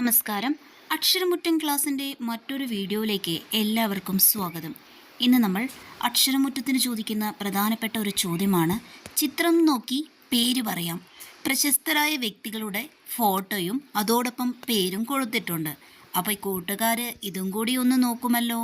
നമസ്കാരം. അക്ഷരമുറ്റം ക്ലാസ്സിൻ്റെ മറ്റൊരു വീഡിയോയിലേക്ക് എല്ലാവർക്കും സ്വാഗതം. ഇന്ന് നമ്മൾ അക്ഷരമുറ്റത്തിന് ചോദിക്കുന്ന പ്രധാനപ്പെട്ട ഒരു ചോദ്യമാണ്. ചിത്രം നോക്കി പേര് പറയാം. പ്രശസ്തരായ വ്യക്തികളുടെ ഫോട്ടോയും അതോടൊപ്പം പേരും കൊടുത്തിട്ടുണ്ട്. അപ്പോൾ ഈ കൂട്ടുകാർ ഇതും കൂടി ഒന്ന് നോക്കുമല്ലോ.